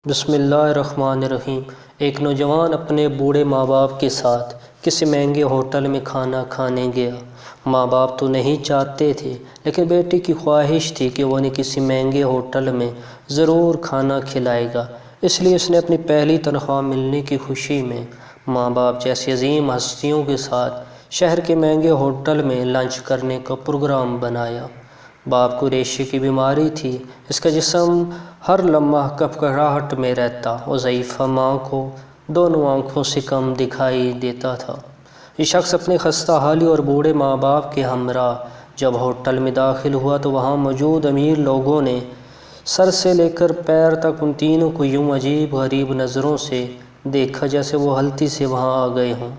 بسم اللہ الرحمن الرحیم۔ ایک نوجوان اپنے بوڑھے ماں باپ کے ساتھ کسی مہنگے ہوٹل میں کھانا کھانے گیا۔ ماں باپ تو نہیں چاہتے تھے، لیکن بیٹے کی خواہش تھی کہ وہ انہیں کسی مہنگے ہوٹل میں ضرور کھانا کھلائے گا، اس لیے اس نے اپنی پہلی تنخواہ ملنے کی خوشی میں ماں باپ جیسی عظیم ہستیوں کے ساتھ شہر کے مہنگے ہوٹل میں لنچ کرنے کا پروگرام بنایا۔ باپ کو ریشے کی بیماری تھی، اس کا جسم ہر لمحہ کھپکپاہٹ میں رہتا اور ضعیفہ ماں کو دونوں آنکھوں سے کم دکھائی دیتا تھا۔ یہ شخص اپنی خستہ حالی اور بوڑھے ماں باپ کے ہمراہ جب ہوٹل میں داخل ہوا تو وہاں موجود امیر لوگوں نے سر سے لے کر پیر تک ان تینوں کو یوں عجیب غریب نظروں سے دیکھا جیسے وہ غلطی سے وہاں آ گئے ہوں۔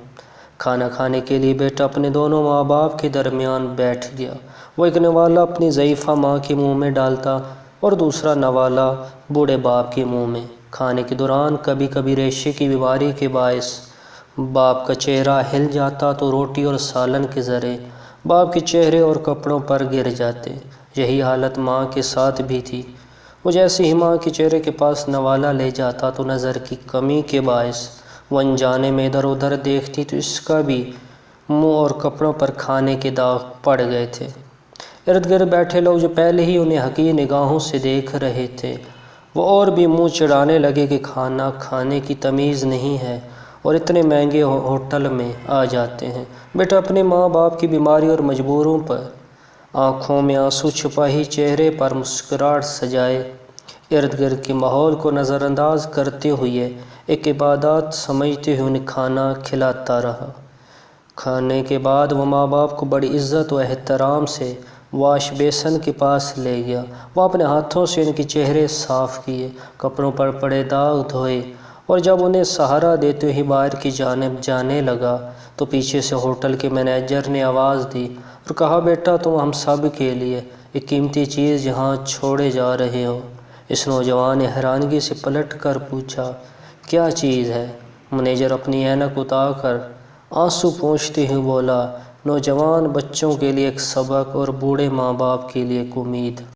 کھانا کھانے کے لیے بیٹا اپنے دونوں ماں باپ کے درمیان بیٹھ گیا۔ وہ ایک نوالہ اپنی ضعیفہ ماں کے منہ میں ڈالتا اور دوسرا نوالہ بوڑھے باپ کے منہ میں۔ کھانے کے دوران کبھی کبھی ریشے کی بیماری کے باعث باپ کا چہرہ ہل جاتا تو روٹی اور سالن کے ذرے باپ کے چہرے اور کپڑوں پر گر جاتے۔ یہی حالت ماں کے ساتھ بھی تھی۔ وہ جیسے ہی ماں کے چہرے کے پاس نوالہ لے جاتا تو نظر کی کمی کے باعث وہ انجانے میں ادھر ادھر دیکھتی تو اس کا بھی منہ اور کپڑوں پر کھانے کے داغ پڑ گئے تھے۔ ارد گرد بیٹھے لوگ جو پہلے ہی انہیں حقیر نگاہوں سے دیکھ رہے تھے، وہ اور بھی منہ چڑھانے لگے کہ کھانا کھانے کی تمیز نہیں ہے اور اتنے مہنگے ہوٹل میں آ جاتے ہیں۔ بیٹا اپنے ماں باپ کی بیماری اور مجبوریوں پر آنکھوں میں آنسو چھپائے، چہرے پر مسکراہٹ سجائے، ارد گرد کے ماحول کو نظر انداز کرتے ہوئے ایک عبادت سمجھتے ہوئے انہیں کھانا کھلاتا رہا۔ کھانے کے بعد وہ ماں باپ کو بڑی عزت و احترام سے واش بیسن کے پاس لے گیا۔ وہ اپنے ہاتھوں سے ان کے چہرے صاف کیے، کپڑوں پر پڑے داغ دھوئے اور جب انہیں سہارا دیتے ہوئے باہر کی جانب جانے لگا تو پیچھے سے ہوٹل کے مینیجر نے آواز دی اور کہا، بیٹا تم ہم سب کے لیے ایک قیمتی چیز یہاں چھوڑے جا رہے ہو۔ اس نوجوان نے حیرانگی سے پلٹ کر پوچھا، کیا چیز ہے؟ مینیجر اپنی اینک اتار کر آنسو پوچھتے ہوئے بولا، نوجوان بچوں کے لیے ایک سبق اور بوڑھے ماں باپ کے لیے ایک امید۔